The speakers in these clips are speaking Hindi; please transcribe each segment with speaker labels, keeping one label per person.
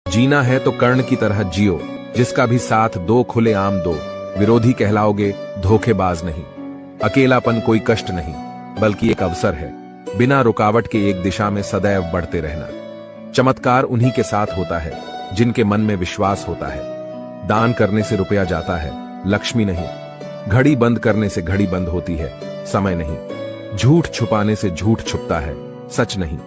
Speaker 1: जीना है तो कर्ण की तरह जियो, जिसका भी साथ दो खुले आम दो। विरोधी कहलाओगे, धोखेबाज नहीं। अकेलापन कोई कष्ट नहीं, बल्कि एक अवसर है। बिना रुकावट के एक दिशा में सदैव बढ़ते रहना। चमत्कार उन्हीं के साथ होता है जिनके मन में विश्वास होता है। दान करने से रुपया जाता है, लक्ष्मी नहीं। घड़ी बंद करने से घड़ी बंद होती है, समय नहीं। झूठ छुपाने से झूठ छुपता है, सच नहीं।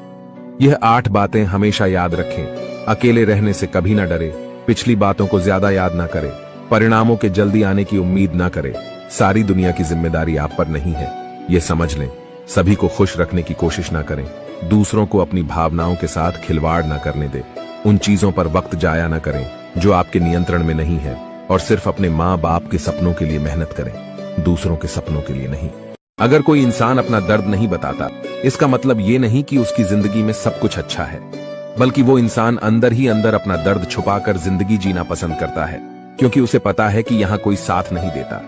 Speaker 1: यह 8 बातें हमेशा याद रखें। अकेले रहने से कभी ना डरे। पिछली बातों को ज्यादा याद ना करें। परिणामों के जल्दी आने की उम्मीद ना करें। सारी दुनिया की जिम्मेदारी आप पर नहीं है, ये समझ लें। सभी को खुश रखने की कोशिश ना करें। दूसरों को अपनी भावनाओं के साथ खिलवाड़ ना करने दें। उन चीजों पर वक्त जाया ना करें जो आपके नियंत्रण में नहीं है, और सिर्फ अपने माँ बाप के सपनों के लिए मेहनत करें, दूसरों के सपनों के लिए नहीं। अगर कोई इंसान अपना दर्द नहीं बताता, इसका मतलब ये नहीं कि उसकी जिंदगी में सब कुछ अच्छा है, बल्कि वो इंसान अंदर ही अंदर अपना दर्द छुपाकर जिंदगी जीना पसंद करता है, क्योंकि उसे पता है कि यहाँ कोई साथ नहीं देता।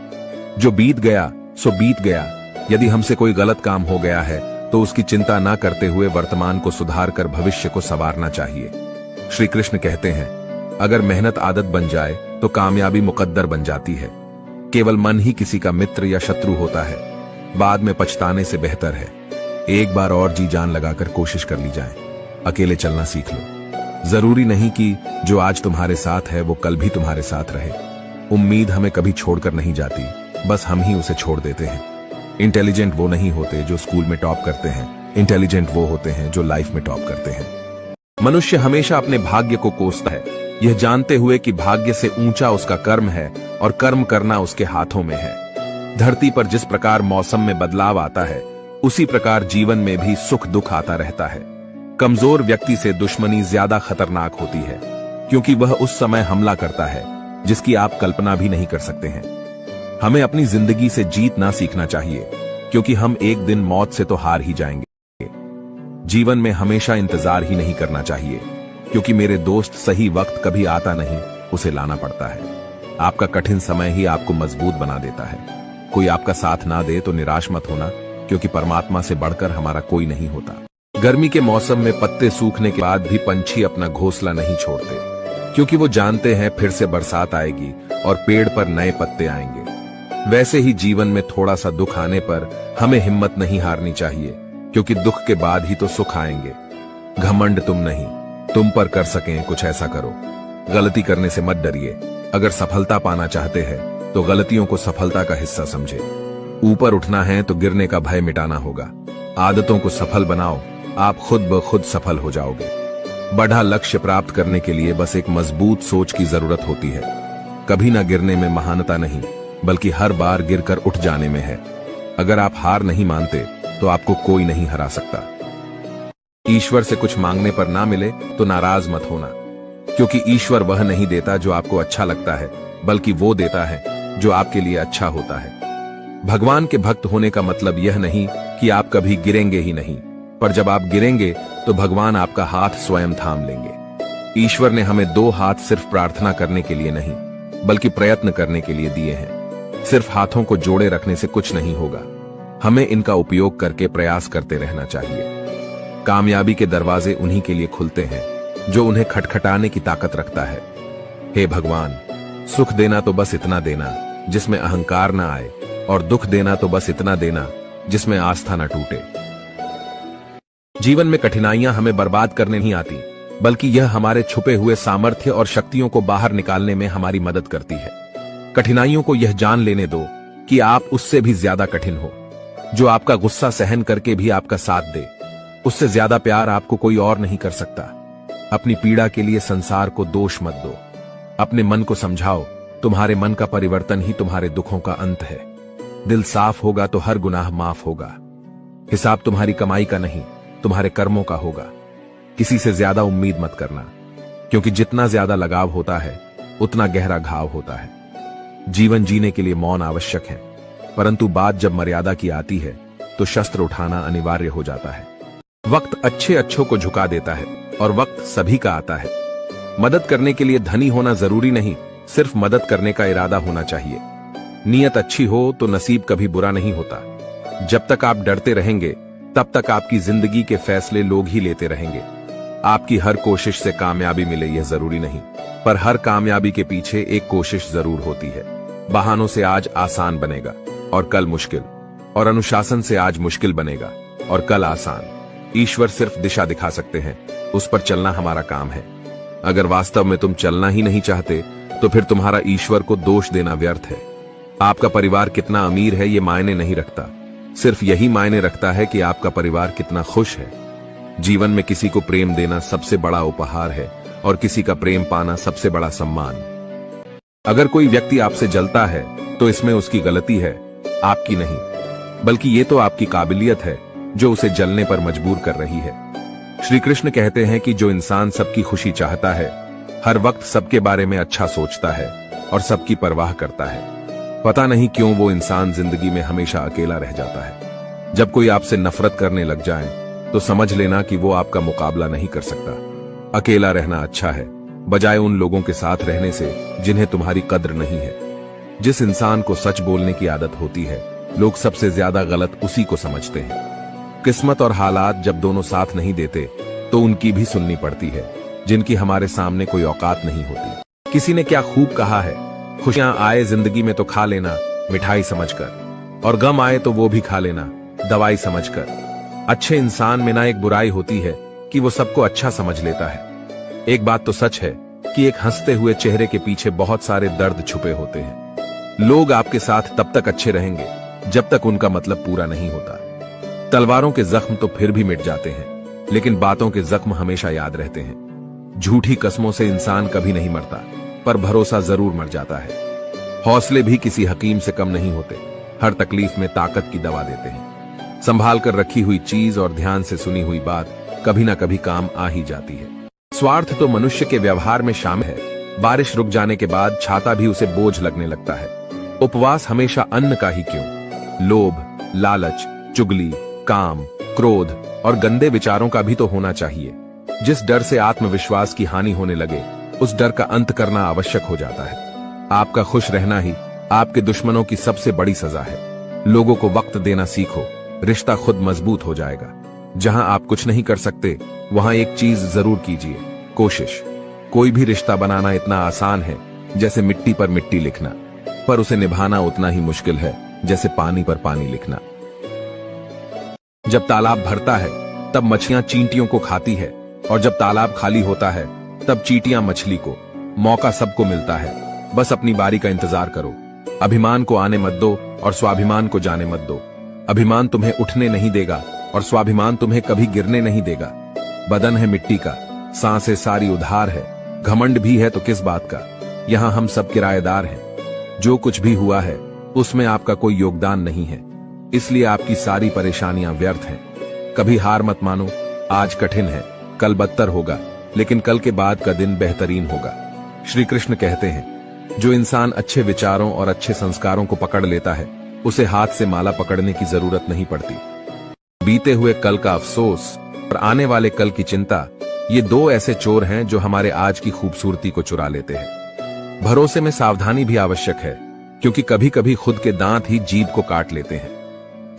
Speaker 1: जो बीत गया सो बीत गया। यदि हमसे कोई गलत काम हो गया है तो उसकी चिंता ना करते हुए वर्तमान को सुधार कर भविष्य को संवारना चाहिए। श्री कृष्ण कहते हैं, अगर मेहनत आदत बन जाए तो कामयाबी मुकद्दर बन जाती है। केवल मन ही किसी का मित्र या शत्रु होता है। बाद में पछताने से बेहतर है एक बार और जी जान लगाकर कोशिश कर ली जाए। अकेले चलना सीख लो। जरूरी नहीं कि जो आज तुम्हारे साथ है वो कल भी तुम्हारे साथ रहे। उम्मीद हमें कभी छोड़कर नहीं जाती, बस हम ही उसे छोड़ देते हैं। इंटेलिजेंट वो नहीं होते जो स्कूल में टॉप करते हैं, इंटेलिजेंट वो होते हैं जो लाइफ में टॉप करते हैं। मनुष्य हमेशा अपने भाग्य को कोसता है, यह जानते हुए कि भाग्य से ऊंचा उसका कर्म है और कर्म करना उसके हाथों में है। धरती पर जिस प्रकार मौसम में बदलाव आता है, उसी प्रकार जीवन में भी सुख दुख आता रहता है। कमजोर व्यक्ति से दुश्मनी ज्यादा खतरनाक होती है, क्योंकि वह उस समय हमला करता है जिसकी आप कल्पना भी नहीं कर सकते हैं। हमें अपनी जिंदगी से जीतना सीखना चाहिए, क्योंकि हम एक दिन मौत से तो हार ही जाएंगे। जीवन में हमेशा इंतजार ही नहीं करना चाहिए, क्योंकि मेरे दोस्त सही वक्त कभी आता नहीं, उसे लाना पड़ता है। आपका कठिन समय ही आपको मजबूत बना देता है। कोई आपका साथ ना दे तो निराश मत होना, क्योंकि परमात्मा से बढ़कर हमारा कोई नहीं होता। गर्मी के मौसम में पत्ते सूखने के बाद भी पंछी अपना घोंसला नहीं छोड़ते, क्योंकि वो जानते हैं फिर से बरसात आएगी और पेड़ पर नए पत्ते आएंगे। वैसे ही जीवन में थोड़ा सा दुख आने पर हमें हिम्मत नहीं हारनी चाहिए, क्योंकि दुख के बाद ही तो सुख आएंगे। घमंड तुम नहीं, तुम पर कर सकें कुछ ऐसा करो। गलती करने से मत डरिए। अगर सफलता पाना चाहते हैं तो गलतियों को सफलता का हिस्सा समझे। ऊपर उठना है तो गिरने का भय मिटाना होगा। आदतों को सफल बनाओ, आप खुद ब खुद सफल हो जाओगे। बड़ा लक्ष्य प्राप्त करने के लिए बस एक मजबूत सोच की जरूरत होती है। कभी ना गिरने में महानता नहीं, बल्कि हर बार गिरकर उठ जाने में है। अगर आप हार नहीं मानते तो आपको कोई नहीं हरा सकता। ईश्वर से कुछ मांगने पर ना मिले तो नाराज मत होना, क्योंकि ईश्वर वह नहीं देता जो आपको अच्छा लगता है, बल्कि वो देता है जो आपके लिए अच्छा होता है। भगवान के भक्त होने का मतलब यह नहीं कि आप कभी गिरेंगे ही नहीं, पर जब आप गिरेंगे तो भगवान आपका हाथ स्वयं थाम लेंगे। ईश्वर ने हमें 2 हाथ सिर्फ प्रार्थना करने के लिए नहीं, बल्कि प्रयत्न करने के लिए दिए हैं। सिर्फ हाथों को जोड़े रखने से कुछ नहीं होगा, हमें इनका उपयोग करके प्रयास करते रहना चाहिए। कामयाबी के दरवाजे उन्हीं के लिए खुलते हैं जो उन्हें खटखटाने की ताकत रखता है। हे भगवान, सुख देना तो बस इतना देना जिसमें अहंकार ना आए, और दुख देना तो बस इतना देना जिसमें आस्था ना टूटे। जीवन में कठिनाइयां हमें बर्बाद करने नहीं आती, बल्कि यह हमारे छुपे हुए सामर्थ्य और शक्तियों को बाहर निकालने में हमारी मदद करती है। कठिनाइयों को यह जान लेने दो कि आप उससे भी ज्यादा कठिन हो। जो आपका गुस्सा सहन करके भी आपका साथ दे, उससे ज्यादा प्यार आपको कोई और नहीं कर सकता। अपनी पीड़ा के लिए संसार को दोष मत दो। अपने मन को समझाओ, तुम्हारे मन का परिवर्तन ही तुम्हारे दुखों का अंत है। दिल साफ होगा तो हर गुनाह माफ होगा। हिसाब तुम्हारी कमाई का नहीं, तुम्हारे कर्मों का होगा। किसी से ज्यादा उम्मीद मत करना, क्योंकि जितना ज्यादा लगाव होता है उतना गहरा घाव होता है। जीवन जीने के लिए मौन आवश्यक है, परंतु बात जब मर्यादा की आती है तो शस्त्र उठाना अनिवार्य हो जाता है। वक्त अच्छों को झुका देता है और वक्त सभी का आता है। मदद करने के लिए धनी होना जरूरी नहीं, सिर्फ मदद करने का इरादा होना चाहिए। नीयत अच्छी हो तो नसीब कभी बुरा नहीं होता। जब तक आप डरते रहेंगे तब तक आपकी जिंदगी के फैसले लोग ही लेते रहेंगे। आपकी हर कोशिश से कामयाबी मिले यह जरूरी नहीं, पर हर कामयाबी के पीछे एक कोशिश जरूर होती है। बहानों से आज आसान बनेगा और कल मुश्किल, और अनुशासन से आज मुश्किल बनेगा और कल आसान। ईश्वर सिर्फ दिशा दिखा सकते हैं, उस पर चलना हमारा काम है। अगर वास्तव में तुम चलना ही नहीं चाहते तो फिर तुम्हारा ईश्वर को दोष देना व्यर्थ है। आपका परिवार कितना अमीर है ये मायने नहीं रखता, सिर्फ यही मायने रखता है कि आपका परिवार कितना खुश है। जीवन में किसी को प्रेम देना सबसे बड़ा उपहार है और किसी का प्रेम पाना सबसे बड़ा सम्मान। अगर कोई व्यक्ति आपसे जलता है तो इसमें उसकी गलती है, आपकी नहीं, बल्कि ये तो आपकी काबिलियत है जो उसे जलने पर मजबूर कर रही है। श्री कृष्ण कहते हैं कि जो इंसान सबकी खुशी चाहता है, हर वक्त सबके बारे में अच्छा सोचता है और सबकी परवाह करता है, पता नहीं क्यों वो इंसान जिंदगी में हमेशा अकेला रह जाता है। जब कोई आपसे नफरत करने लग जाए तो समझ लेना कि वो आपका मुकाबला नहीं कर सकता। अकेला रहना अच्छा है, बजाय उन लोगों के साथ रहने से जिन्हें तुम्हारी कद्र नहीं है। जिस इंसान को सच बोलने की आदत होती है, लोग सबसे ज्यादा गलत उसी को समझते हैं। किस्मत और हालात जब दोनों साथ नहीं देते तो उनकी भी सुननी पड़ती है, जिनकी हमारे सामने कोई औकात नहीं होती। किसी ने क्या खूब कहा है, खुशियां आए जिंदगी में तो खा लेना मिठाई समझकर, और गम आए तो वो भी खा लेना दवाई समझकर। अच्छे इंसान में ना एक बुराई होती है कि वो सबको अच्छा समझ लेता है। एक बात तो सच है कि एक हंसते हुए चेहरे के पीछे बहुत सारे दर्द छुपे होते हैं। लोग आपके साथ तब तक अच्छे रहेंगे जब तक उनका मतलब पूरा नहीं होता। तलवारों के जख्म तो फिर भी मिट जाते हैं, लेकिन बातों के जख्म हमेशा याद रहते हैं। झूठी कसमों से इंसान कभी नहीं मरता, पर भरोसा जरूर मर जाता है। हौसले भी किसी हकीम से कम नहीं होते, हर तकलीफ में ताकत की दवा देते हैं। संभाल कर रखी हुई चीज और ध्यान से सुनी हुई बात कभी ना कभी काम आ ही जाती है। स्वार्थ तो मनुष्य के व्यवहार में शामिल है। बारिश रुक जाने के बाद छाता भी उसे बोझ लगने लगता है। उपवास हमेशा अन्न का ही क्यों? लोभ, लालच, चुगली, काम, क्रोध और गंदे विचारों का भी तो होना चाहिए। जिस डर से आत्मविश्वास की हानि होने लगे, उस डर का अंत करना आवश्यक हो जाता है। आपका खुश रहना ही आपके दुश्मनों की सबसे बड़ी सजा है। लोगों को वक्त देना सीखो, रिश्ता खुद मजबूत हो जाएगा। जहां आप कुछ नहीं कर सकते, वहां एक चीज जरूर कीजिए, कोशिश। कोई भी रिश्ता बनाना इतना आसान है जैसे मिट्टी पर मिट्टी लिखना, पर उसे निभाना उतना ही मुश्किल है जैसे पानी पर पानी लिखना। जब तालाब भरता है तब मछलियां चींटियों को खाती है, और जब तालाब खाली होता है तब चींटियां मछली को। मौका सबको मिलता है, बस अपनी बारी का इंतजार करो। अभिमान को आने मत दो और स्वाभिमान को जाने मत दो। अभिमान तुम्हें उठने नहीं देगा और स्वाभिमान तुम्हें कभी गिरने नहीं देगा। बदन है मिट्टी का, सांसें सारी उधार है, घमंड भी है तो किस बात का। यहां हम सब किराएदार हैं। जो कुछ भी हुआ है उसमें आपका कोई योगदान नहीं है, इसलिए आपकी सारी परेशानियां व्यर्थ हैं। कभी हार मत मानो। आज कठिन है, कल बदतर होगा, लेकिन कल के बाद का दिन बेहतरीन होगा। श्री कृष्ण कहते हैं, जो इंसान अच्छे विचारों और अच्छे संस्कारों को पकड़ लेता है, उसे हाथ से माला पकड़ने की जरूरत नहीं पड़ती। बीते हुए कल का अफसोस और आने वाले कल की चिंता, ये दो ऐसे चोर हैं जो हमारे आज की खूबसूरती को चुरा लेते हैं। भरोसे में सावधानी भी आवश्यक है, क्योंकि कभी कभी खुद के दांत ही जीभ को काट लेते हैं।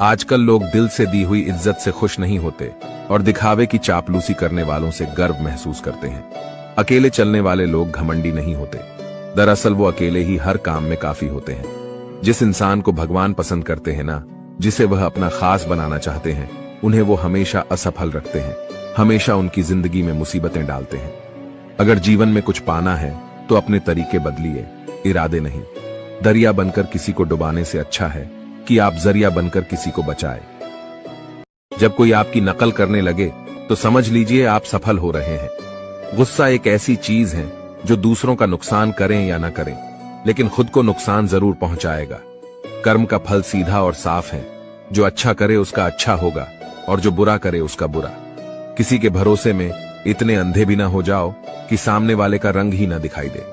Speaker 1: आजकल लोग दिल से दी हुई इज्जत से खुश नहीं होते और दिखावे की चापलूसी करने वालों से गर्व महसूस करते हैं। अकेले चलने वाले लोग घमंडी नहीं होते, दरअसल वो अकेले ही हर काम में काफी होते हैं। जिस इंसान को भगवान पसंद करते हैं ना, जिसे वह अपना खास बनाना चाहते हैं, उन्हें वो हमेशा असफल रखते हैं, हमेशा उनकी जिंदगी में मुसीबतें डालते हैं। अगर जीवन में कुछ पाना है तो अपने तरीके बदलिए, इरादे नहीं। दरिया बनकर किसी को डुबाने से अच्छा है कि आप जरिया बनकर किसी को बचाए। जब कोई आपकी नकल करने लगे तो समझ लीजिए आप सफल हो रहे हैं। गुस्सा एक ऐसी चीज है जो दूसरों का नुकसान करें या ना करें, लेकिन खुद को नुकसान जरूर पहुंचाएगा। कर्म का फल सीधा और साफ है, जो अच्छा करे उसका अच्छा होगा और जो बुरा करे उसका बुरा। किसी के भरोसे में इतने अंधे भी ना हो जाओ कि सामने वाले का रंग ही ना दिखाई दे।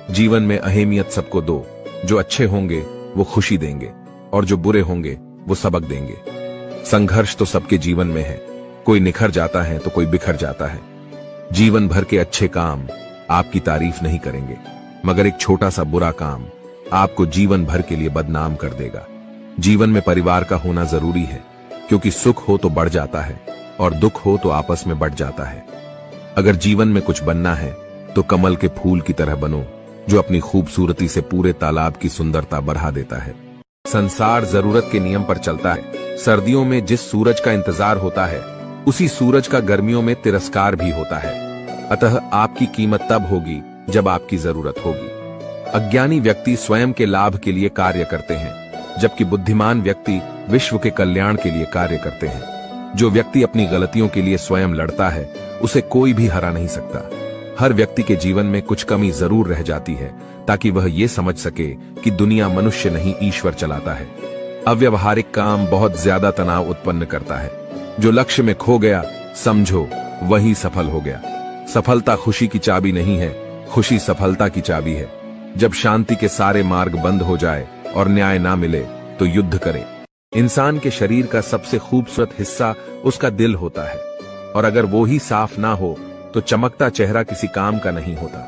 Speaker 1: जीवन में अहमियत सबको दो, जो अच्छे होंगे वो खुशी देंगे और जो बुरे होंगे वो सबक देंगे। संघर्ष तो सबके जीवन में है, कोई निखर जाता है तो कोई बिखर जाता है। जीवन भर के अच्छे काम आपकी तारीफ नहीं करेंगे, मगर एक छोटा सा बुरा काम आपको जीवन भर के लिए बदनाम कर देगा। जीवन में परिवार का होना जरूरी है, क्योंकि सुख हो तो बढ़ जाता है और दुख हो तो आपस में बढ़ जाता है। अगर जीवन में कुछ बनना है तो कमल के फूल की तरह बनो, जो अपनी खूबसूरती से पूरे तालाब की सुंदरता बढ़ा देता है। संसार जरूरत के नियम पर चलता है। सर्दियों में जिस सूरज का इंतजार होता है, उसी सूरज का गर्मियों में तिरस्कार भी होता है। अतः आपकी कीमत तब होगी जब आपकी जरूरत होगी। अज्ञानी व्यक्ति स्वयं के लाभ के लिए कार्य करते हैं, जबकि बुद्धिमान व्यक्ति विश्व के कल्याण के लिए कार्य करते हैं। जो व्यक्ति अपनी गलतियों के लिए स्वयं लड़ता है, उसे कोई भी हरा नहीं सकता। हर व्यक्ति के जीवन में कुछ कमी जरूर रह जाती है, ताकि वह ये समझ सके कि दुनिया मनुष्य नहीं ईश्वर चलाता है। अव्यवहारिक काम बहुत ज्यादा तनाव उत्पन्न करता है। जो लक्ष्य में खो गया, समझो वही सफल हो गया। सफलता खुशी की चाबी नहीं है, खुशी सफलता की चाबी है। जब शांति के सारे मार्ग बंद हो जाए और न्याय ना मिले तो युद्ध करें। इंसान के शरीर का सबसे खूबसूरत हिस्सा उसका दिल होता है, और अगर वो ही साफ ना हो तो चमकता चेहरा किसी काम का नहीं होता।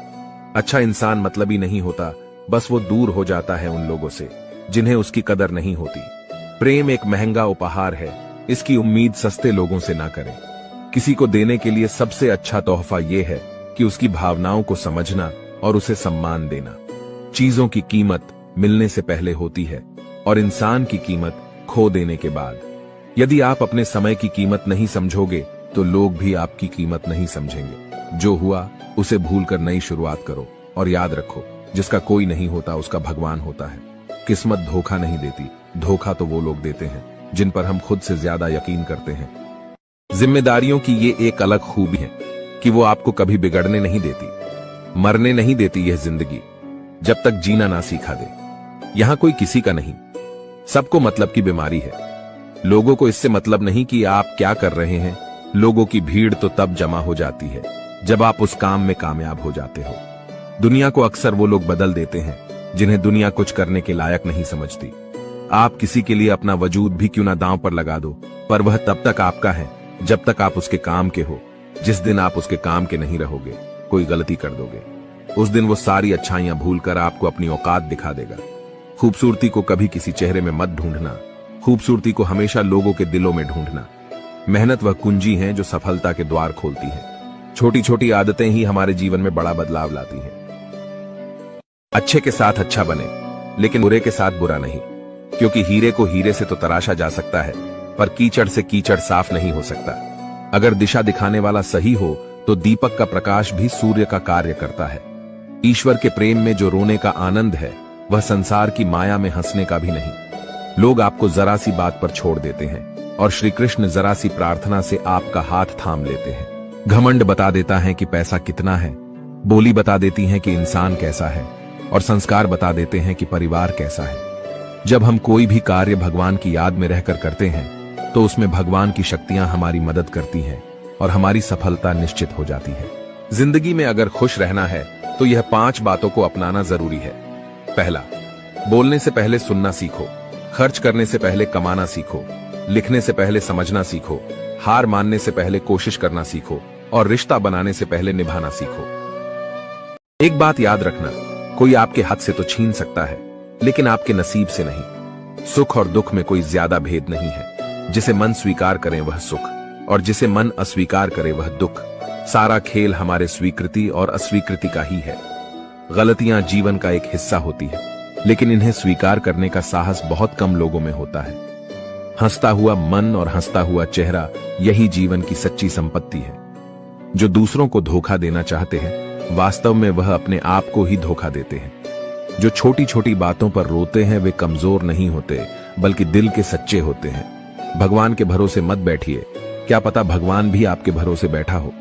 Speaker 1: अच्छा इंसान मतलबी नहीं होता, बस वो दूर हो जाता है उन लोगों से जिन्हें उसकी कदर नहीं होती। प्रेम एक महंगा उपहार है, इसकी उम्मीद सस्ते लोगों से ना करें। किसी को देने के लिए सबसे अच्छा तोहफा यह है कि उसकी भावनाओं को समझना और उसे सम्मान देना। चीजों की कीमत मिलने से पहले होती है और इंसान की कीमत खो देने के बाद। यदि आप अपने समय की कीमत नहीं समझोगे तो लोग भी आपकी कीमत नहीं समझेंगे। जो हुआ उसे भूलकर नई शुरुआत करो, और याद रखो, जिसका कोई नहीं होता उसका भगवान होता है। किस्मत धोखा नहीं देती, धोखा तो वो लोग देते हैं जिन पर हम खुद से ज्यादा यकीन करते हैं। जिम्मेदारियों की ये एक अलग खूबी है कि वो आपको कभी बिगड़ने नहीं देती, मरने नहीं देती यह जिंदगी, जब तक जीना ना सिखा दे। यहां कोई किसी का नहीं, सबको मतलब की बीमारी है। लोगों को इससे मतलब नहीं कि आप क्या कर रहे हैं। लोगों की भीड़ तो तब जमा हो जाती है जब आप उस काम में कामयाब हो जाते हो। दुनिया को अक्सर वो लोग बदल देते हैं जिन्हें दुनिया कुछ करने के लायक नहीं समझती। आप किसी के लिए अपना वजूद भी क्यों ना दांव पर लगा दो, पर वह तब तक आपका है जब तक आप उसके काम के हो। जिस दिन आप उसके काम के नहीं रहोगे, कोई गलती कर दोगे, उस दिन वो सारी अच्छाइयां भूलकर आपको अपनी औकात दिखा देगा। खूबसूरती को कभी किसी चेहरे में मत ढूंढना, खूबसूरती को हमेशा लोगों के दिलों में ढूंढना। मेहनत वह कुंजी है जो सफलता के द्वार खोलती है। छोटी छोटी आदतें ही हमारे जीवन में बड़ा बदलाव लाती हैं। अच्छे के साथ अच्छा बने, लेकिन बुरे के साथ बुरा नहीं, क्योंकि हीरे को हीरे से तो तराशा जा सकता है, पर कीचड़ से कीचड़ साफ नहीं हो सकता। अगर दिशा दिखाने वाला सही हो तो दीपक का प्रकाश भी सूर्य का कार्य करता है। ईश्वर के प्रेम में जो रोने का आनंद है, वह संसार की माया में हंसने का भी नहीं। लोग आपको जरा सी बात पर छोड़ देते हैं, और श्री कृष्ण जरा सी प्रार्थना से आपका हाथ थाम लेते हैं। घमंड बता देता है कि पैसा कितना है, बोली बता देती है कि इंसान कैसा है, और संस्कार बता देते हैं कि परिवार कैसा है। जब हम कोई भी कार्य भगवान की याद में रहकर करते हैं तो उसमें भगवान की शक्तियां हमारी मदद करती हैं और हमारी सफलता निश्चित हो जाती है। जिंदगी में अगर खुश रहना है तो यह 5 बातों को अपनाना जरूरी है। पहला, बोलने से पहले सुनना सीखो, खर्च करने से पहले कमाना सीखो, लिखने से पहले समझना सीखो, हार मानने से पहले कोशिश करना सीखो, और रिश्ता बनाने से पहले निभाना सीखो। एक बात याद रखना, कोई आपके हाथ से तो छीन सकता है, लेकिन आपके नसीब से नहीं। सुख और दुख में कोई ज्यादा भेद नहीं है। जिसे मन स्वीकार करे वह सुख, और जिसे मन अस्वीकार करे वह दुख। सारा खेल हमारे स्वीकृति और अस्वीकृति का ही है। गलतियां जीवन का एक हिस्सा होती है, लेकिन इन्हें स्वीकार करने का साहस बहुत कम लोगों में होता है। हंसता हुआ मन और हंसता हुआ चेहरा, यही जीवन की सच्ची संपत्ति है। जो दूसरों को धोखा देना चाहते हैं, वास्तव में वह अपने आप को ही धोखा देते हैं। जो छोटी छोटी बातों पर रोते हैं, वे कमजोर नहीं होते, बल्कि दिल के सच्चे होते हैं। भगवान के भरोसे मत बैठिए, क्या पता भगवान भी आपके भरोसे बैठा हो।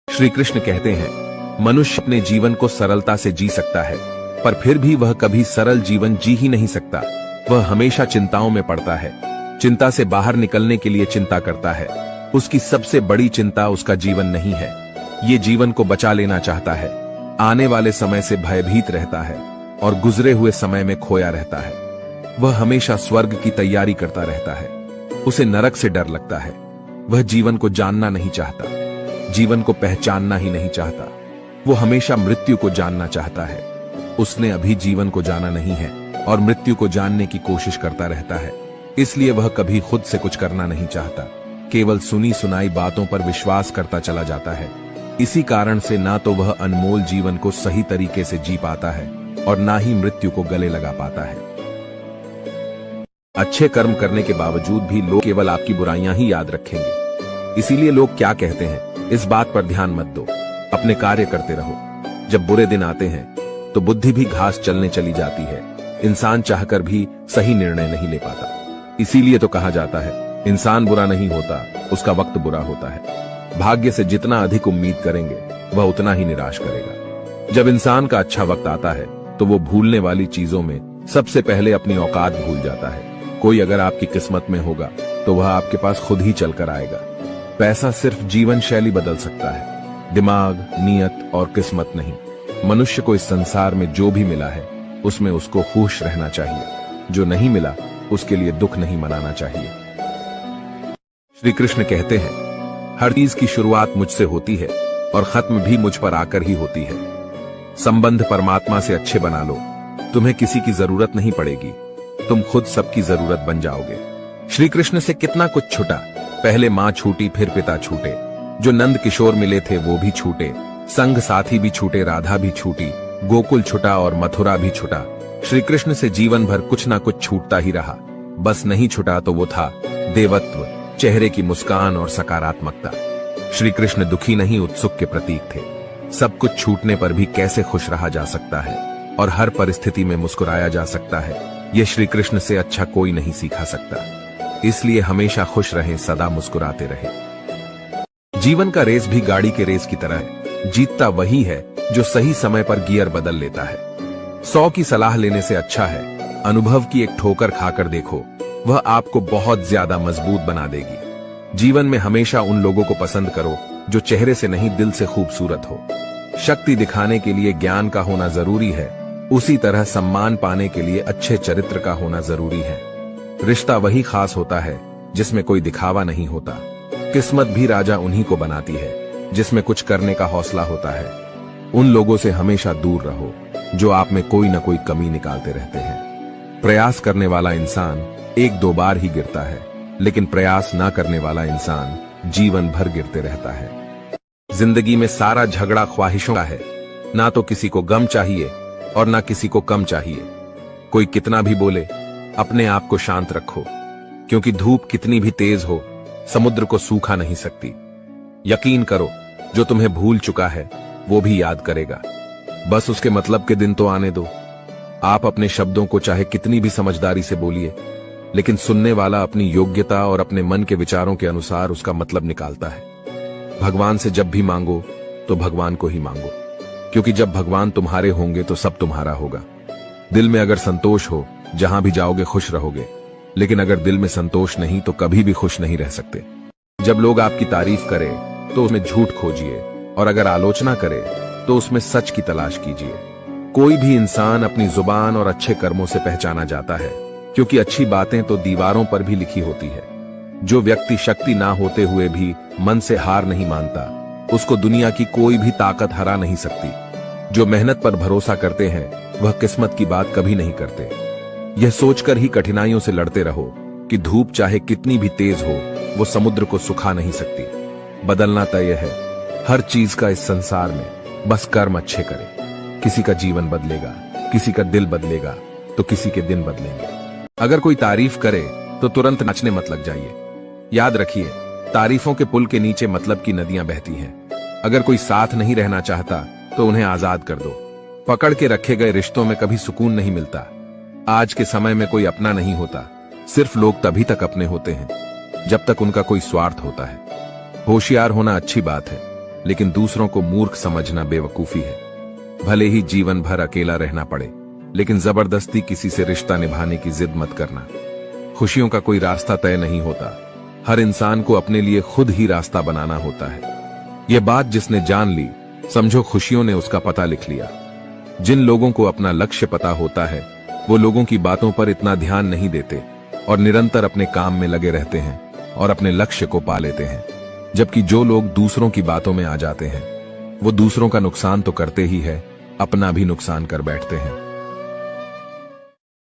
Speaker 1: श्री कृष्ण कहते हैं, मनुष्य अपने जीवन को सरलता से जी सकता है, पर फिर भी वह कभी सरल जीवन जी ही नहीं सकता। वह हमेशा चिंताओं में पड़ता है, चिंता से बाहर निकलने के लिए चिंता करता है। उसकी सबसे बड़ी चिंता उसका जीवन नहीं है, ये जीवन को बचा लेना चाहता है। आने वाले समय से भयभीत रहता है और गुजरे हुए समय में खोया रहता है। वह हमेशा स्वर्ग की तैयारी करता रहता है, उसे नरक से डर लगता है। वह जीवन को जानना नहीं चाहता, जीवन को पहचानना ही नहीं चाहता। वो हमेशा मृत्यु को जानना चाहता है। उसने अभी जीवन को जाना नहीं है और मृत्यु को जानने की कोशिश करता रहता है। इसलिए वह कभी खुद से कुछ करना नहीं चाहता, केवल सुनी सुनाई बातों पर विश्वास करता चला जाता है। इसी कारण से ना तो वह अनमोल जीवन को सही तरीके से जी पाता है और ना ही मृत्यु को गले लगा पाता है। अच्छे कर्म करने के बावजूद भी लोग केवल आपकी बुराइयां ही याद रखेंगे। इसीलिए लोग क्या कहते हैं, इस बात पर ध्यान मत दो, अपने कार्य करते रहो। जब बुरे दिन आते हैं तो बुद्धि भी घास चलने चली जाती है। इंसान चाहकर भी सही निर्णय नहीं ले पाता। इसीलिए तो कहा जाता है, इंसान बुरा नहीं होता, उसका वक्त बुरा होता है। भाग्य से जितना अधिक उम्मीद करेंगे वह उतना ही निराश करेगा। जब इंसान का अच्छा वक्त आता है तो वो भूलने वाली चीजों में सबसे पहले अपनी औकात भूल जाता है। कोई अगर आपकी किस्मत में होगा तो वह आपके पास खुद ही चलकर आएगा। पैसा सिर्फ जीवन शैली बदल सकता है, दिमाग, नियत और किस्मत नहीं। मनुष्य को इस संसार में जो भी मिला है उसमें उसको खुश रहना चाहिए। जो नहीं मिला उसके लिए दुख नहीं मनाना चाहिए। श्री कृष्ण कहते हैं, हर चीज की शुरुआत मुझसे होती है और खत्म भी मुझ पर आकर ही होती है। संबंध परमात्मा से अच्छे बना लो, तुम्हें किसी की जरूरत नहीं पड़ेगी, तुम खुद सबकी जरूरत बन जाओगे। श्री कृष्ण से कितना कुछ छूटा। पहले मां छूटी, फिर पिता छूटे, जो नंद किशोर मिले थे वो भी छूटे, संग साथी भी छूटे, राधा भी छूटी, गोकुल छूटा और मथुरा भी छूटा। श्री कृष्ण से जीवन भर कुछ ना कुछ छूटता ही रहा। बस नहीं छूटा तो वो था देवत्व, चेहरे की मुस्कान और सकारात्मकता। श्री कृष्ण दुखी नहीं, उत्सुक के प्रतीक थे। सब कुछ छूटने पर भी कैसे खुश रहा जा सकता है और हर परिस्थिति में मुस्कुराया जा सकता है, यह श्री कृष्ण से अच्छा कोई नहीं सीखा सकता। इसलिए हमेशा खुश रहें, सदा मुस्कुराते रहें। जीवन का रेस भी गाड़ी के रेस की तरह है। जीतता वही है जो सही समय पर गियर बदल लेता है। 100 की सलाह लेने से अच्छा है अनुभव की एक ठोकर खाकर देखो, वह आपको बहुत ज्यादा मजबूत बना देगी। जीवन में हमेशा उन लोगों को पसंद करो जो चेहरे से नहीं दिल से खूबसूरत हो। शक्ति दिखाने के लिए ज्ञान का होना जरूरी है, उसी तरह सम्मान पाने के लिए अच्छे चरित्र का होना जरूरी है। रिश्ता वही खास होता है जिसमें कोई दिखावा नहीं होता। किस्मत भी राजा उन्हीं को बनाती है जिसमें कुछ करने का हौसला होता है। उन लोगों से हमेशा दूर रहो जो आप में कोई न कोई कमी निकालते रहते हैं। प्रयास करने वाला इंसान 1-2 बार ही गिरता है, लेकिन प्रयास ना करने वाला इंसान जीवन भर गिरते रहता है। जिंदगी में सारा झगड़ा ख्वाहिशों का है। ना तो किसी को गम चाहिए और ना किसी को कम चाहिए। कोई कितना भी बोले, अपने आप को शांत रखो, क्योंकि धूप कितनी भी तेज हो समुद्र को सूखा नहीं सकती। यकीन करो, जो तुम्हें भूल चुका है वो भी याद करेगा। बस उसके मतलब के दिन तो आने दो। आप अपने शब्दों को चाहे कितनी भी समझदारी से बोलिए, लेकिन सुनने वाला अपनी योग्यता और अपने मन के विचारों के अनुसार उसका मतलब निकालता है। भगवान से जब भी मांगो तो भगवान को ही मांगो, क्योंकि जब भगवान तुम्हारे होंगे तो सब तुम्हारा होगा। दिल में अगर संतोष हो, जहां भी जाओगे खुश रहोगे, लेकिन अगर दिल में संतोष नहीं तो कभी भी खुश नहीं रह सकते। जब लोग आपकी तारीफ करें तो उसमें झूठ खोजिए, और अगर आलोचना करे तो उसमें सच की तलाश कीजिए। कोई भी इंसान अपनी जुबान और अच्छे कर्मों से पहचाना जाता है, क्योंकि अच्छी बातें तो दीवारों पर भी लिखी होती है। जो व्यक्ति शक्ति ना होते हुए भी मन से हार नहीं मानता, उसको दुनिया की कोई भी ताकत हरा नहीं सकती। जो मेहनत पर भरोसा करते हैं वह किस्मत की बात कभी नहीं करते। यह सोचकर ही कठिनाइयों से लड़ते रहो कि धूप चाहे कितनी भी तेज हो वो समुद्र को सुखा नहीं सकती। बदलना तय है हर चीज का इस संसार में, बस कर्म अच्छे करें। किसी का जीवन बदलेगा, किसी का दिल बदलेगा तो किसी के दिन बदलेंगे। अगर कोई तारीफ करे तो तुरंत नाचने मत लग जाइए। याद रखिए, तारीफों के पुल के नीचे मतलब की नदियां बहती हैं। अगर कोई साथ नहीं रहना चाहता तो उन्हें आजाद कर दो। पकड़ के रखे गए रिश्तों में कभी सुकून नहीं मिलता। आज के समय में कोई अपना नहीं होता, सिर्फ लोग तभी तक अपने होते हैं जब तक उनका कोई स्वार्थ होता है। होशियार होना अच्छी बात है, लेकिन दूसरों को मूर्ख समझना बेवकूफी है। भले ही जीवन भर अकेला रहना पड़े, लेकिन जबरदस्ती किसी से रिश्ता निभाने की जिद मत करना। खुशियों का कोई रास्ता तय नहीं होता, हर इंसान को अपने लिए खुद ही रास्ता बनाना होता है। यह बात जिसने जान ली, समझो खुशियों ने उसका पता लिख लिया। जिन लोगों को अपना लक्ष्य पता होता है वो लोगों की बातों पर इतना ध्यान नहीं देते और निरंतर अपने काम में लगे रहते हैं और अपने लक्ष्य को पा लेते हैं। जबकि जो लोग दूसरों की बातों में आ जाते हैं वो दूसरों का नुकसान तो करते ही है, अपना भी नुकसान कर बैठते हैं।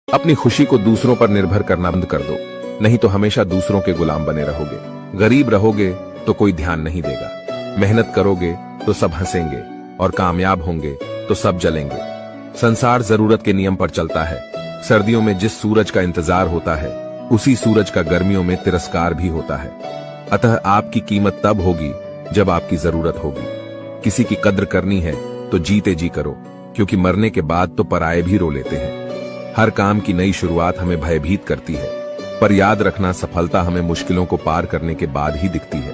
Speaker 1: अपनी खुशी को दूसरों पर निर्भर करना बंद कर दो, नहीं तो हमेशा दूसरों के गुलाम बने रहोगे। गरीब रहोगे तो कोई ध्यान नहीं देगा, मेहनत करोगे तो सब हंसेंगे, और कामयाब होंगे तो सब जलेंगे। संसार जरूरत के नियम पर चलता है। सर्दियों में जिस सूरज का इंतजार होता है, उसी सूरज का गर्मियों में तिरस्कार भी होता है। अतः आपकी कीमत तब होगी जब आपकी जरूरत होगी। किसी की कद्र करनी है तो जीते जी करो, क्योंकि मरने के बाद तो पराये भी रो लेते हैं। हर काम की नई शुरुआत हमें भयभीत करती है, पर याद रखना, सफलता हमें मुश्किलों को पार करने के बाद ही दिखती है।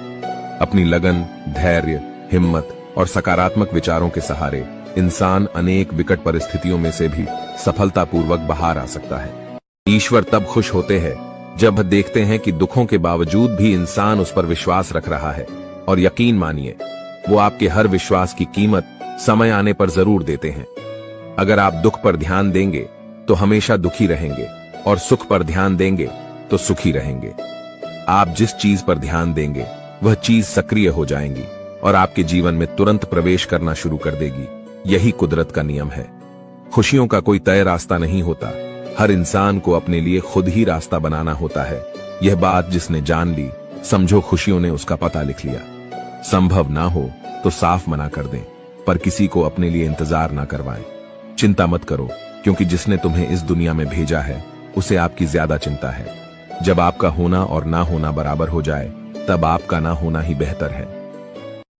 Speaker 1: अपनी लगन, धैर्य, हिम्मत और सकारात्मक विचारों के सहारे इंसान अनेक विकट परिस्थितियों में से भी सफलतापूर्वक बाहर आ सकता है। ईश्वर तब खुश होते हैं जब वह देखते हैं कि दुखों के बावजूद भी इंसान उस पर विश्वास रख रहा है, और यकीन मानिए, वो आपके हर विश्वास की कीमत समय आने पर जरूर देते हैं। अगर आप दुख पर ध्यान देंगे तो हमेशा दुखी रहेंगे, और सुख पर ध्यान देंगे तो सुखी रहेंगे। आप जिस चीज पर ध्यान देंगे वह चीज सक्रिय हो जाएंगी और आपके जीवन में तुरंत प्रवेश करना शुरू कर देगी। यही कुदरत का नियम है। खुशियों का कोई तय रास्ता नहीं होता, हर इंसान को अपने लिए खुद ही रास्ता बनाना होता है। यह बात जिसने जान ली, समझो खुशियों ने उसका पता लिख लिया। संभव ना हो तो साफ मना कर दें, पर किसी को अपने लिए इंतजार ना करवाएं। चिंता मत करो, क्योंकि जिसने तुम्हें इस दुनिया में भेजा है उसे आपकी ज्यादा चिंता है। जब आपका होना और ना होना बराबर हो जाए, तब आपका ना होना ही बेहतर है।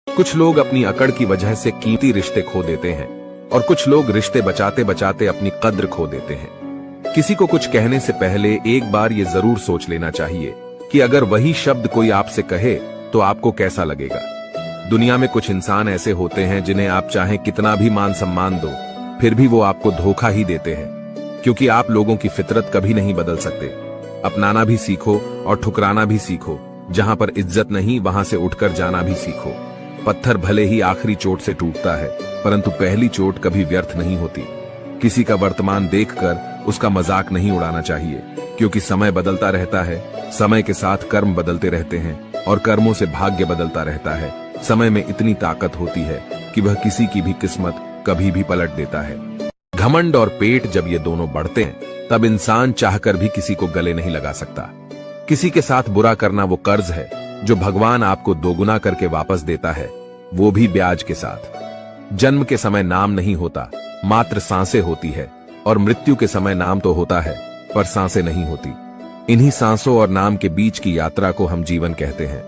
Speaker 1: कुछ लोग अपनी अकड़ की वजह से कीमती रिश्ते खो देते हैं, और कुछ लोग रिश्ते बचाते बचाते अपनी कद्र खो देते हैं। किसी को कुछ कहने से पहले एक बार ये जरूर सोच लेना चाहिए कि अगर वही शब्द कोई आपसे कहे तो आपको कैसा लगेगा। दुनिया में कुछ इंसान ऐसे होते हैं जिन्हें आप चाहे कितना भी मान सम्मान दो, फिर भी वो आपको धोखा ही देते हैं, क्योंकि आप लोगों की फितरत कभी नहीं बदल सकते। अपनाना भी सीखो और ठुकराना भी सीखो। जहां पर इज्जत नहीं, वहां से उठकर जाना भी सीखो। पत्थर भले ही आखिरी चोट से टूटता है, परंतु पहली चोट कभी व्यर्थ नहीं होती। किसी का वर्तमान देखकर उसका मजाक नहीं उड़ाना चाहिए, क्योंकि समय बदलता रहता है। समय के साथ कर्म बदलते रहते हैं, और कर्मों से भाग्य बदलता रहता है। समय में इतनी ताकत होती है कि वह किसी की भी किस्मत कभी भी पलट देता है। घमंड और पेट जब ये दोनों बढ़ते हैं, तब इंसान चाहकर भी किसी को गले नहीं लगा सकता। किसी के साथ बुरा करना वो कर्ज है जो भगवान आपको दोगुना करके वापस देता है, वो भी ब्याज के साथ। जन्म के समय नाम नहीं होता, मात्र सांसें होती है, और मृत्यु के समय नाम तो होता है, पर सांसें नहीं होती। इन्हीं सांसों और नाम के बीच की यात्रा को हम जीवन कहते हैं।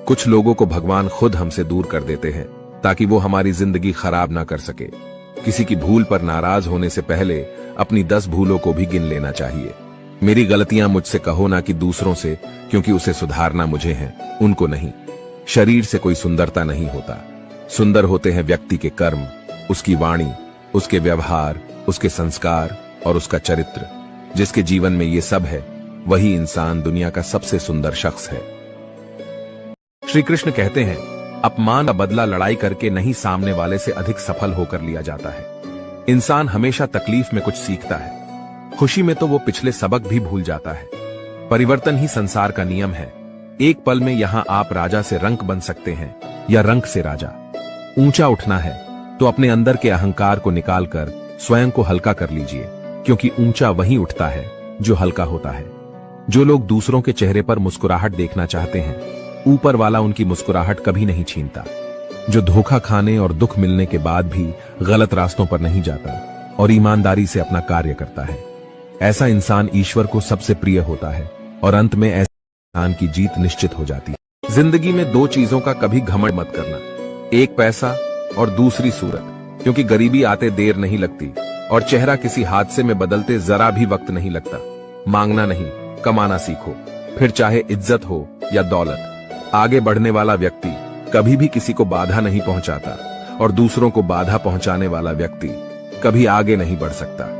Speaker 1: कुछ लोगों को भगवान खुद हमसे दूर कर देते हैं, ताकि वो हमारी जिंदगी खराब ना कर सके। किसी की भूल पर नाराज होने से पहले अपनी 10 भूलों को भी गिन लेना चाहिए। मेरी गलतियां मुझसे कहो ना कि दूसरों से, क्योंकि उसे सुधारना मुझे है, उनको नहीं। शरीर से कोई सुंदरता नहीं होता, सुंदर होते हैं व्यक्ति के कर्म, उसकी वाणी, उसके व्यवहार, उसके संस्कार और उसका चरित्र। जिसके जीवन में ये सब है, वही इंसान दुनिया का सबसे सुंदर शख्स है। श्री कृष्ण कहते हैं, अपमान का बदला लड़ाई करके नहीं, सामने वाले से अधिक सफल होकर लिया जाता है। इंसान हमेशा तकलीफ में कुछ सीखता है, खुशी में तो वो पिछले सबक भी भूल जाता है। परिवर्तन ही संसार का नियम है। एक पल में यहां आप राजा से रंक बन सकते हैं, या रंक से राजा। ऊंचा उठना है तो अपने अंदर के अहंकार को निकालकर स्वयं को हल्का कर लीजिए, क्योंकि ऊंचा वही उठता है जो हल्का होता है। जो लोग दूसरों के चेहरे पर मुस्कुराहट देखना चाहते हैं, ऊपर वाला उनकी मुस्कुराहट कभी नहीं छीनता। जो धोखा खाने और दुख मिलने के बाद भी गलत रास्तों पर नहीं जाता और ईमानदारी से अपना कार्य करता है, ऐसा इंसान ईश्वर को सबसे प्रिय होता है, और अंत में ऐसे इंसान की जीत निश्चित हो जाती है। जिंदगी में 2 चीजों का कभी घमंड मत करना, एक पैसा और दूसरी सूरत, क्योंकि गरीबी आते देर नहीं लगती, और चेहरा किसी हादसे में बदलते जरा भी वक्त नहीं लगता। मांगना नहीं, कमाना सीखो, फिर चाहे इज्जत हो या दौलत। आगे बढ़ने वाला व्यक्ति कभी भी किसी को बाधा नहीं पहुंचाता, और दूसरों को बाधा पहुंचाने वाला व्यक्ति कभी आगे नहीं बढ़ सकता।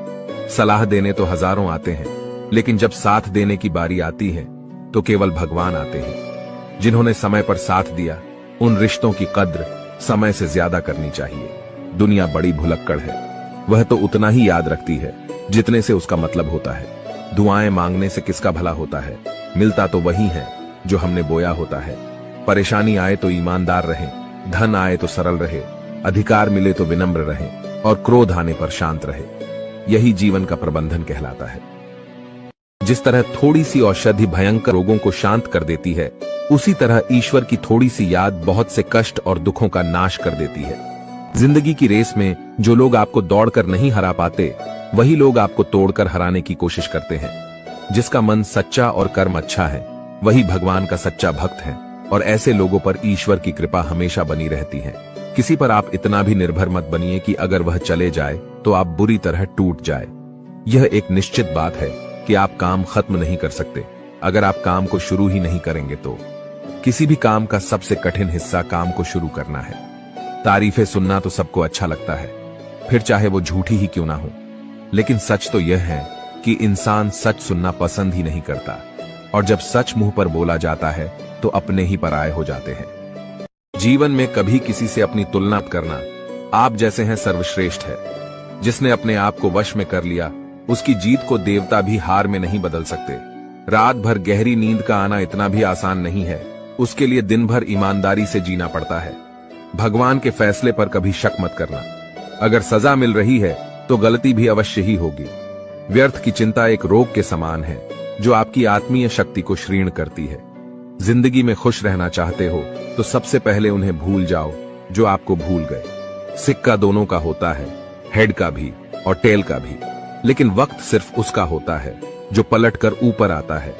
Speaker 1: सलाह देने तो हजारों आते हैं, लेकिन जब साथ देने की बारी आती है तो केवल भगवान आते हैं। जिन्होंने समय पर साथ दिया, उन रिश्तों की कद्र समय से ज्यादा करनी चाहिए। दुनिया बड़ी भुलक्कड़ है, वह तो उतना ही याद रखती है जितने से उसका मतलब होता है। दुआएं मांगने से किसका भला होता है, मिलता तो वही है जो हमने बोया होता है। परेशानी आए तो ईमानदार रहें, धन आए तो सरल रहे, अधिकार मिले तो विनम्र रहें, और क्रोध आने पर शांत रहे। यही जीवन का प्रबंधन कहलाता है। जिस तरह थोड़ी सी औषधि भयंकर रोगों को शांत कर देती है, उसी तरह ईश्वर की थोड़ी सी याद बहुत से कष्ट और दुखों का नाश कर देती है। जिंदगी की रेस में जो लोग आपको दौड़कर नहीं हरा पाते, वही लोग आपको तोड़कर हराने की कोशिश करते हैं। जिसका मन सच्चा और कर्म अच्छा है, वही भगवान का सच्चा भक्त है, और ऐसे लोगों पर ईश्वर की कृपा हमेशा बनी रहती है। किसी पर आप इतना भी निर्भर मत बनिए कि अगर वह चले जाए तो आप बुरी तरह टूट जाए। यह एक निश्चित बात है कि आप काम खत्म नहीं कर सकते। अगर आप काम को शुरू ही नहीं करेंगे तो किसी भी काम का सबसे कठिन हिस्सा काम को शुरू करना है। तारीफें सुनना तो सबको अच्छा लगता है, फिर चाहे वो झूठी ही क्यों ना हो, लेकिन सच तो यह है कि इंसान सच सुनना पसंद ही नहीं करता, और जब सच मुंह पर बोला जाता है तो अपने ही पराये हो जाते हैं। जीवन में कभी किसी से अपनी तुलना करना, आप जैसे हैं सर्वश्रेष्ठ है। जिसने अपने आप को वश में कर लिया, उसकी जीत को देवता भी हार में नहीं बदल सकते। रात भर गहरी नींद का आना इतना भी आसान नहीं है, उसके लिए दिन भर ईमानदारी से जीना पड़ता है। भगवान के फैसले पर कभी शक मत करना। अगर सजा मिल रही है तो गलती भी अवश्य ही होगी। व्यर्थ की चिंता एक रोग के समान है जो आपकी आत्मीय शक्ति को क्षीण करती है। जिंदगी में खुश रहना चाहते हो तो सबसे पहले उन्हें भूल जाओ जो आपको भूल गए। सिक्का दोनों का होता है, हेड का भी और टेल का भी, लेकिन वक्त सिर्फ उसका होता है जो पलटकर ऊपर आता है।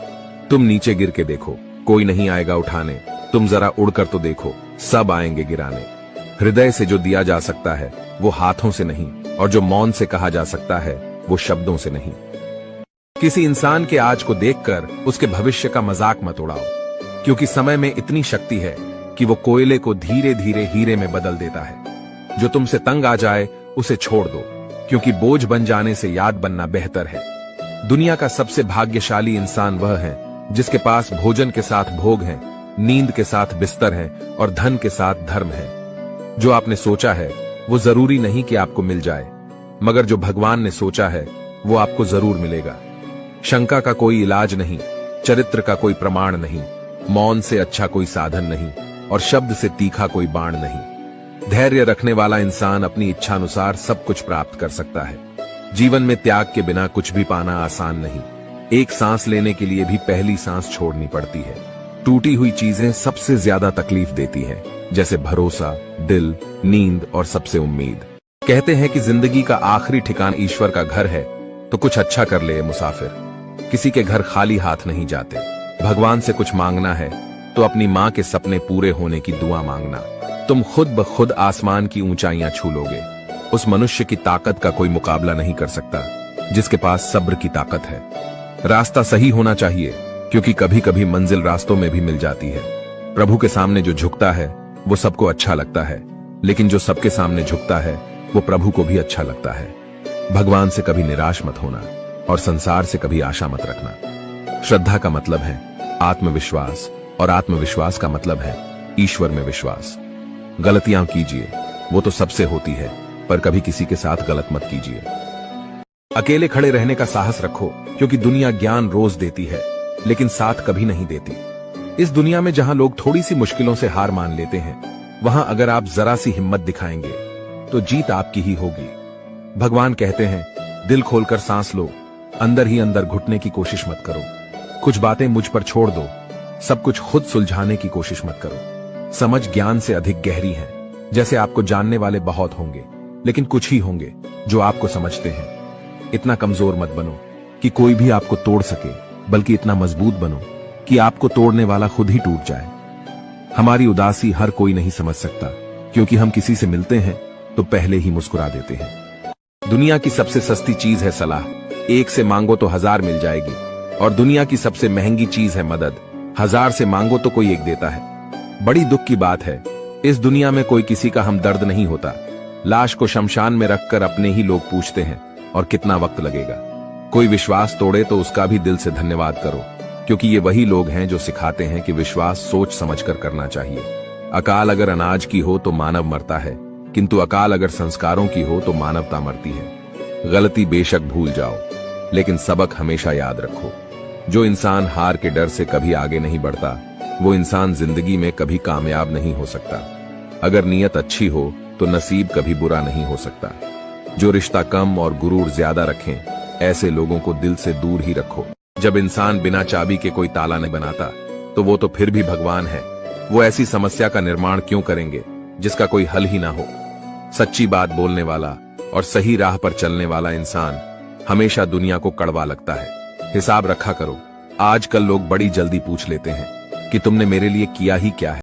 Speaker 1: तुम नीचे गिर के देखो, कोई नहीं आएगा उठाने। तुम जरा उड़कर तो देखो, सब आएंगे गिराने। हृदय से जो दिया जा सकता है वो हाथों से नहीं, और जो मौन से कहा जा सकता है वो शब्दों से नहीं। किसी इंसान के आज को देखकर उसके भविष्य का मजाक मत उड़ाओ, क्योंकि समय में इतनी शक्ति है कि वो कोयले को धीरे धीरे हीरे में बदल देता है। जो तुमसे तंग आ जाए उसे छोड़ दो, क्योंकि बोझ बन जाने से याद बनना बेहतर है। दुनिया का सबसे भाग्यशाली इंसान वह है जिसके पास भोजन के साथ भोग है, नींद के साथ बिस्तर है और धन के साथ धर्म है। जो आपने सोचा है वो जरूरी नहीं कि आपको मिल जाए, मगर जो भगवान ने सोचा है वो आपको जरूर मिलेगा। शंका का कोई इलाज नहीं, चरित्र का कोई प्रमाण नहीं, मौन से अच्छा कोई साधन नहीं, और शब्द से तीखा कोई बाण नहीं। धैर्य रखने वाला इंसान अपनी इच्छानुसार सब कुछ प्राप्त कर सकता है। जीवन में त्याग के बिना कुछ भी पाना आसान नहीं। एक सांस लेने के लिए भी पहली सांस छोड़नी पड़ती है। टूटी हुई चीजें सबसे ज्यादा तकलीफ देती हैं, जैसे भरोसा, दिल, नींद और सबसे उम्मीद। कहते हैं कि जिंदगी का आखिरी ठिकाना ईश्वर का घर है, तो कुछ अच्छा कर ले मुसाफिर। किसी के घर खाली हाथ नहीं जाते। भगवान से कुछ मांगना है तो अपनी माँ के सपने पूरे होने की दुआ मांगना। तुम खुद ब खुद आसमान की ऊंचाइयां छू लोगे। उस मनुष्य की ताकत का कोई मुकाबला नहीं कर सकता जिसके पास सब्र की ताकत है। रास्ता सही होना चाहिए, क्योंकि कभी कभी मंजिल रास्तों में भी मिल जाती है। प्रभु के सामने जो झुकता है वो सबको अच्छा लगता है, लेकिन जो सबके सामने झुकता है वो प्रभु को भी अच्छा लगता है। भगवान से कभी निराश मत होना और संसार से कभी आशा मत रखना। श्रद्धा का मतलब है आत्मविश्वास, और आत्मविश्वास का मतलब है ईश्वर में विश्वास। गलतियां कीजिए, वो तो सबसे होती है, पर कभी किसी के साथ गलत मत कीजिए। अकेले खड़े रहने का साहस रखो, क्योंकि दुनिया ज्ञान रोज देती है, लेकिन साथ कभी नहीं देती। इस दुनिया में जहां लोग थोड़ी सी मुश्किलों से हार मान लेते हैं, वहां अगर आप जरा सी हिम्मत दिखाएंगे तो जीत आपकी ही होगी। भगवान कहते हैं, दिल खोलकर सांस लो, अंदर ही अंदर घुटने की कोशिश मत करो। कुछ बातें मुझ पर छोड़ दो, सब कुछ खुद सुलझाने की कोशिश मत करो। समझ ज्ञान से अधिक गहरी है। जैसे आपको जानने वाले बहुत होंगे, लेकिन कुछ ही होंगे जो आपको समझते हैं। इतना कमजोर मत बनो कि कोई भी आपको तोड़ सके, बल्कि इतना मजबूत बनो कि आपको तोड़ने वाला खुद ही टूट जाए। हमारी उदासी हर कोई नहीं समझ सकता, क्योंकि हम किसी से मिलते हैं तो पहले ही मुस्कुरा देते हैं। दुनिया की सबसे सस्ती चीज है सलाह, एक से मांगो तो 1000 मिल जाएगी। और दुनिया की सबसे महंगी चीज है मदद, 1000 से मांगो तो कोई एक देता है। बड़ी दुख की बात है, इस दुनिया में कोई किसी का हमदर्द नहीं होता। लाश को शमशान में रखकर अपने ही लोग पूछते हैं, और कितना वक्त लगेगा। कोई विश्वास तोड़े तो उसका भी दिल से धन्यवाद करो, क्योंकि ये वही लोग हैं जो सिखाते हैं कि विश्वास सोच समझकर करना चाहिए। अकाल अगर अनाज की हो तो मानव मरता है, किंतु अकाल अगर संस्कारों की हो तो मानवता मरती है। गलती बेशक भूल जाओ, लेकिन सबक हमेशा याद रखो। जो इंसान हार के डर से कभी आगे नहीं बढ़ता, वो इंसान जिंदगी में कभी कामयाब नहीं हो सकता। अगर नीयत अच्छी हो तो नसीब कभी बुरा नहीं हो सकता। जो रिश्ता कम और गुरूर ज्यादा रखें, ऐसे लोगों को दिल से दूर ही रखो। जब इंसान बिना चाबी के कोई ताला नहीं बनाता, तो तो वो तो फिर भी भगवान है। वो ऐसी समस्या का निर्माण क्यों करेंगे जिसका कोई हल ही ना हो। सच्ची बात बोलने वाला और सही राह पर चलने वाला इंसान हमेशा दुनिया को कड़वा लगता है। हिसाब रखा करो। आजकल लोग बड़ी जल्दी पूछ लेते हैं कि तुमने मेरे लिए किया ही क्या है।